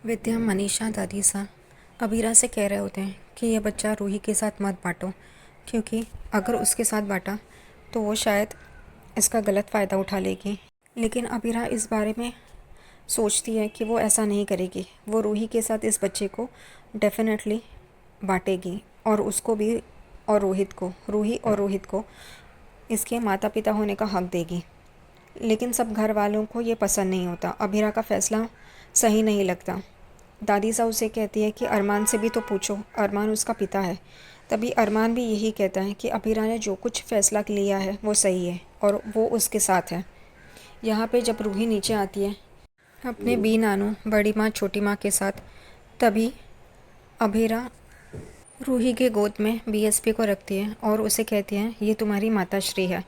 विद्या, मनीषा, दादीसा अबीरा से कह रहे होते हैं कि यह बच्चा रूही के साथ मत बांटो, क्योंकि अगर उसके साथ बांटा तो वो शायद इसका गलत फ़ायदा उठा लेगी। लेकिन अबीरा इस बारे में सोचती है कि वो ऐसा नहीं करेगी। वो रूही के साथ इस बच्चे को डेफिनेटली बांटेगी और उसको भी और रूही और रोहित को इसके माता पिता होने का हक देगी। लेकिन सब घर वालों को ये पसंद नहीं होता। अबीरा का फ़ैसला सही नहीं लगता। दादी सा उसे कहती है कि अरमान से भी तो पूछो, अरमान उसका पिता है। तभी अरमान भी यही कहता है कि अबीरा ने जो कुछ फ़ैसला लिया है वो सही है और वो उसके साथ है। यहाँ पे जब रूही नीचे आती है अपने बी नानू, बड़ी माँ, छोटी माँ के साथ, तभी अबीरा रूही के गोद में बीएसपी को रखती है और उसे कहती है ये तुम्हारी माताश्री है।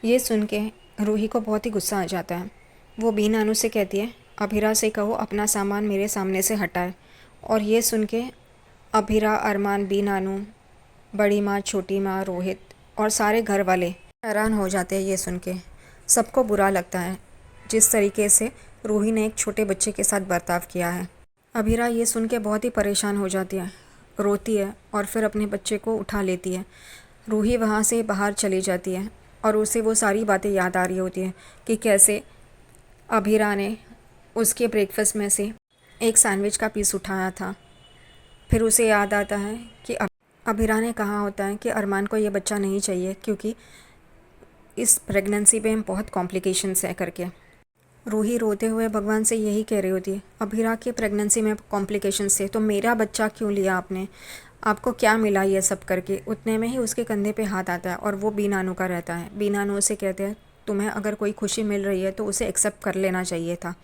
ये सुन के रूही को बहुत ही गुस्सा आ जाता है। वो बी नानू से कहती है अबीरा से कहो अपना सामान मेरे सामने से हटाए। और ये सुन के अबीरा, अरमान, बी नानू, बड़ी माँ, छोटी माँ, रोहित और सारे घर वाले हैरान हो जाते हैं ये सुन के। सबको बुरा लगता है जिस तरीके से रूही ने एक छोटे बच्चे के साथ बर्ताव किया है। अबीरा ये सुन के बहुत ही परेशान हो जाती है, रोती है और फिर अपने बच्चे को उठा लेती है। रूही वहाँ से बाहर चली जाती है और उसे वो सारी बातें याद आ रही होती हैं कि कैसे अबीरा ने उसके ब्रेकफास्ट में से एक सैंडविच का पीस उठाया था। फिर उसे याद आता है कि अबीरा ने कहा होता है कि अरमान को ये बच्चा नहीं चाहिए क्योंकि इस प्रेगनेंसी में बहुत कॉम्प्लिकेशंस है करके। रूही रोते हुए भगवान से यही कह रही होती है अबीरा की प्रेगनेंसी में कॉम्प्लिकेशंस थे तो मेरा बच्चा क्यों लिया आपने, आपको क्या मिला ये सब करके। उतने में ही उसके कंधे पे हाथ आता है और वो बी नानू का रहता है। बी नानू उसे कहते हैं तुम्हें अगर कोई खुशी मिल रही है तो उसे एक्सेप्ट कर लेना चाहिए था,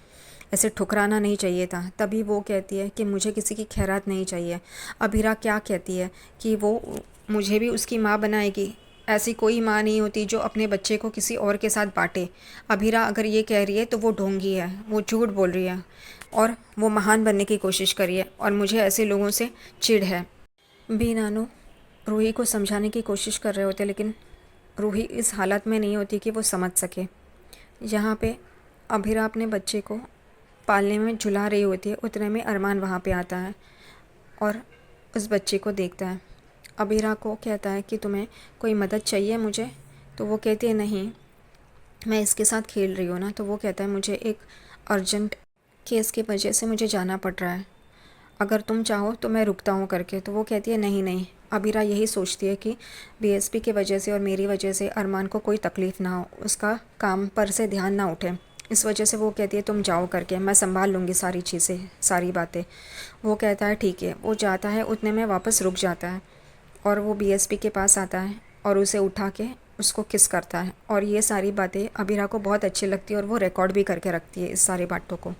ऐसे ठुकराना नहीं चाहिए था। तभी वो कहती है कि मुझे किसी की खैरात नहीं चाहिए। अबीरा क्या कहती है कि वो मुझे भी उसकी माँ बनाएगी। ऐसी कोई माँ नहीं होती जो अपने बच्चे को किसी और के साथ बांटे। अबीरा अगर ये कह रही है तो वो ढोंगी है, वो झूठ बोल रही है और वो महान बनने की कोशिश करी है और मुझे ऐसे लोगों से चिढ़ है। बी नानू रूही को समझाने की कोशिश कर रहे होते लेकिन रूही इस हालत में नहीं होती कि वो समझ सके। यहाँ पे अबीरा अपने बच्चे को पालने में झुला रही होती है। उतने में अरमान वहाँ पे आता है और उस बच्चे को देखता है। अबीरा को कहता है कि तुम्हें कोई मदद चाहिए मुझे। तो वो कहती है नहीं, मैं इसके साथ खेल रही हूँ ना। तो वो कहता है मुझे एक अर्जेंट केस की वजह से मुझे जाना पड़ रहा है, अगर तुम चाहो तो मैं रुकता हूँ करके। तो वो कहती है नहीं नहीं। अबीरा यही सोचती है कि बीएसपी की वजह से और मेरी वजह से अरमान को कोई तकलीफ़ ना हो, उसका काम पर से ध्यान ना उठे। इस वजह से वो कहती है तुम जाओ करके, मैं संभाल लूँगी सारी चीज़ें, सारी बातें। वो कहता है ठीक है। वो जाता है, उतने में वापस रुक जाता है और वो बीएसपी के पास आता है और उसे उठा के उसको किस करता है। और ये सारी बातें अबीरा को बहुत अच्छी लगती है और वो रिकॉर्ड भी करके रखती है इस सारी बातों को।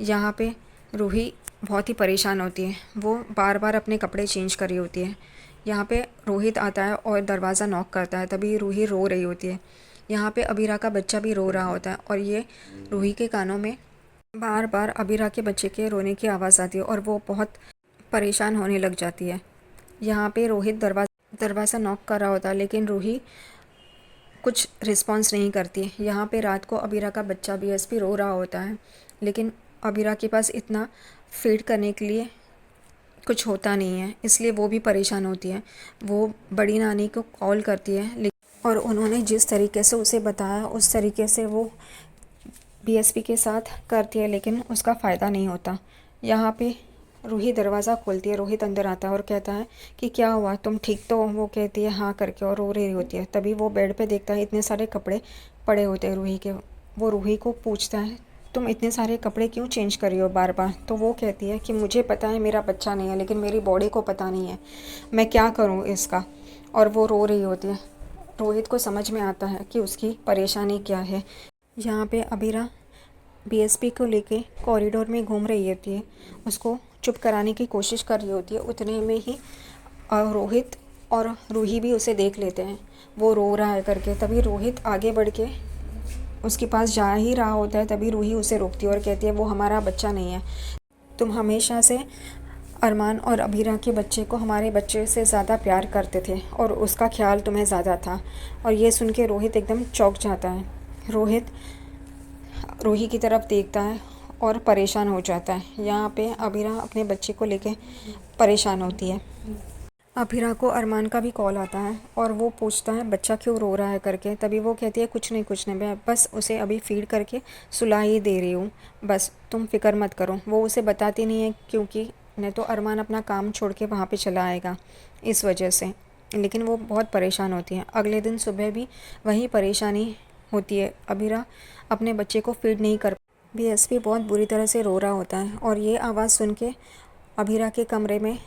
यहाँ पे रूही बहुत ही परेशान होती है। वो बार बार अपने कपड़े चेंज कर रही होती है। यहाँ पे रोहित आता है और दरवाज़ा नॉक करता है। तभी रूही रो रही होती है। यहाँ पे अबीरा का बच्चा भी रो रहा होता है और ये रूही के कानों में बार बार अबीरा के बच्चे के रोने की आवाज़ आती है और वो बहुत परेशान होने लग जाती है। यहाँ पे रोहित दरवाज़ा नॉक कर रहा होता है लेकिन रूही कुछ रिस्पॉन्स नहीं करती। यहाँ पे रात को अबीरा का बच्चा बीएसपी रो रहा होता है लेकिन अबीरा के पास इतना फीड करने के लिए कुछ होता नहीं है, इसलिए वो भी परेशान होती है। वो बड़ी नानी को कॉल करती है और उन्होंने जिस तरीके से उसे बताया उस तरीके से वो बीएसपी के साथ करती है लेकिन उसका फ़ायदा नहीं होता। यहाँ पे रूही दरवाज़ा खोलती है। रोहित अंदर आता है और कहता है कि क्या हुआ, तुम ठीक तो हो? वो कहती है हाँ करके और रो रही होती है। तभी वो बेड पे देखता है इतने सारे कपड़े पड़े होते हैं रूही के। वो रूही को पूछता है तुम इतने सारे कपड़े क्यों चेंज कर रही हो बार बार। तो वो कहती है कि मुझे पता है मेरा बच्चा नहीं है लेकिन मेरी बॉडी को पता नहीं है, मैं क्या करूँ इसका। और वो रो रही होती है। रोहित को समझ में आता है कि उसकी परेशानी क्या है। यहाँ पे अबीरा बीएसपी को लेके कॉरिडोर में घूम रही होती है, उसको चुप कराने की कोशिश कर रही होती है। उतने में ही रोहित और रूही भी उसे देख लेते हैं, वो रो रहा है करके। तभी रोहित आगे बढ़ के उसके पास जा ही रहा होता है। तभी रूही उसे रोकती है और कहती है वो हमारा बच्चा नहीं है, तुम हमेशा से अरमान और अबीरा के बच्चे को हमारे बच्चे से ज़्यादा प्यार करते थे और उसका ख्याल तुम्हें ज़्यादा था। और ये सुन के रोहित एकदम चौंक जाता है। रोहित रूही की तरफ देखता है और परेशान हो जाता है। यहाँ पे अबीरा अपने बच्चे को लेके परेशान होती है। अबीरा को अरमान का भी कॉल आता है और वो पूछता है बच्चा क्यों रो रहा है करके। तभी वो कहती है कुछ नहीं, मैं बस उसे अभी फीड करके सुला ही दे रही हूँ, बस तुम फिक्र मत करो। वो उसे बताती नहीं है क्योंकि नहीं तो अरमान अपना काम छोड़ के वहाँ पे चला आएगा, इस वजह से। लेकिन वो बहुत परेशान होती है। अगले दिन सुबह भी वही परेशानी होती है। अबीरा अपने बच्चे को फीड नहीं कर। बीएसपी बहुत बुरी तरह से रो रहा होता है और ये आवाज़ सुन के अबीरा के कमरे में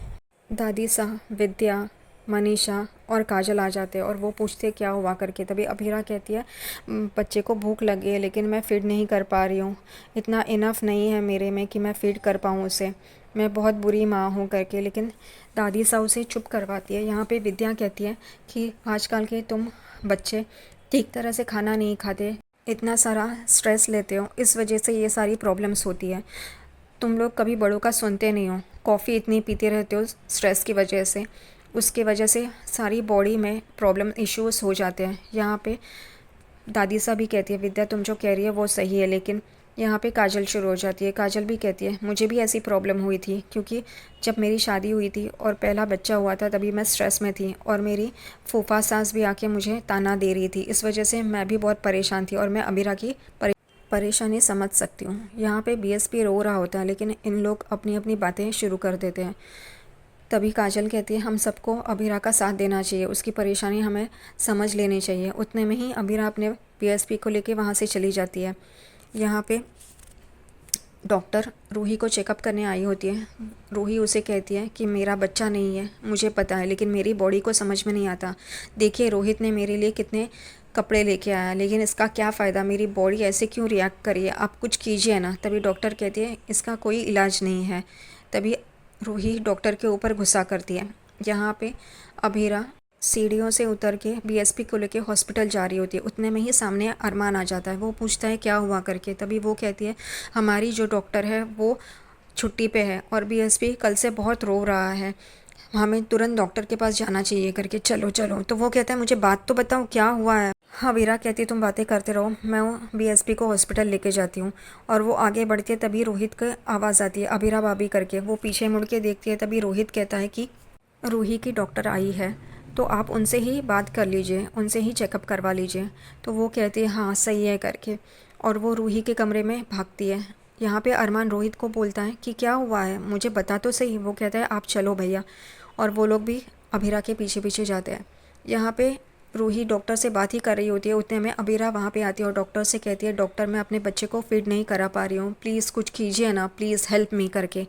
दादी सा, विद्या, मनीषा और काजल आ जाते हैं और वो पूछते क्या हुआ करके। तभी अबीरा कहती है बच्चे को भूख लगी है लेकिन मैं फीड नहीं कर पा रही हूँ, इतना इनफ नहीं है मेरे में कि मैं फीड कर पाऊँ उसे, मैं बहुत बुरी माँ हूँ करके। लेकिन दादी सा उसे चुप करवाती है। यहाँ पे विद्या कहती है कि आजकल के तुम बच्चे ठीक तरह से खाना नहीं खाते, इतना सारा स्ट्रेस लेते हो, इस वजह से ये सारी प्रॉब्लम्स होती है। तुम लोग कभी बड़ों का सुनते नहीं हो, कॉफ़ी इतनी पीते रहते हो स्ट्रेस की वजह से, उसके वजह से सारी बॉडी में प्रॉब्लम इश्यूज़ हो जाते हैं। यहाँ पे दादी सा भी कहती है विद्या तुम जो कह रही है वो सही है। लेकिन यहाँ पे काजल शुरू हो जाती है। काजल भी कहती है मुझे भी ऐसी प्रॉब्लम हुई थी, क्योंकि जब मेरी शादी हुई थी और पहला बच्चा हुआ था तभी मैं स्ट्रेस में थी और मेरी फूफा सास भी आके मुझे ताना दे रही थी, इस वजह से मैं भी बहुत परेशान थी और मैं अबीरा की परेशानी समझ सकती हूँ। यहाँ पे बीएसपी रो रहा होता है लेकिन इन लोग अपनी अपनी बातें शुरू कर देते हैं। तभी काजल कहती है हम सबको अबीरा का साथ देना चाहिए, उसकी परेशानी हमें समझ लेनी चाहिए। उतने में ही अबीरा अपने बीएसपी को लेके वहाँ से चली जाती है। यहाँ पे डॉक्टर रूही को चेकअप करने आई होती है। रूही उसे कहती है कि मेरा बच्चा नहीं है, मुझे पता है, लेकिन मेरी बॉडी को समझ में नहीं आता। देखिए रोहित ने मेरे लिए कितने कपड़े लेके आया, लेकिन इसका क्या फ़ायदा, मेरी बॉडी ऐसे क्यों रिएक्ट करी है, आप कुछ कीजिए ना। तभी डॉक्टर कहती है इसका कोई इलाज नहीं है। तभी रूही डॉक्टर के ऊपर गुस्सा करती है। यहाँ पे अबीरा सीढ़ियों से उतर के बीएसपी को लेके हॉस्पिटल जा रही होती है। उतने में ही सामने अरमान आ जाता है। वो पूछता है क्या हुआ करके। तभी वो कहती है हमारी जो डॉक्टर है वो छुट्टी पे है और बीएसपी कल से बहुत रो रहा है, हमें तुरंत डॉक्टर के पास जाना चाहिए करके, चलो चलो। तो वो कहता है मुझे बात तो बताओ क्या हुआ है। हाँ वीरा कहती है तुम बातें करते रहो, मैं बीएसपी को हॉस्पिटल लेके जाती हूँ। और वो आगे बढ़ती है तभी रोहित की आवाज़ आती है अबीरा भाभी करके। वो पीछे मुड़ के देखती है तभी रोहित कहता है कि रूही की डॉक्टर आई है तो आप उनसे ही बात कर लीजिए, उनसे ही चेकअप करवा लीजिए। तो वो कहती है हाँ सही है करके और वो रूही के कमरे में भागती है। यहाँ पे अरमान रोहित को बोलता है कि क्या हुआ है मुझे बता तो सही। वो कहता है आप चलो भैया, और वो लोग भी अबीरा के पीछे पीछे जाते हैं। यहाँ पे रूही डॉक्टर से बात ही कर रही होती है। उतने में अबीरा वहाँ पे आती है और डॉक्टर से कहती है डॉक्टर मैं अपने बच्चे को फीड नहीं करा पा रही हूँ, प्लीज़ कुछ कीजिए ना, प्लीज़ हेल्प मी करके।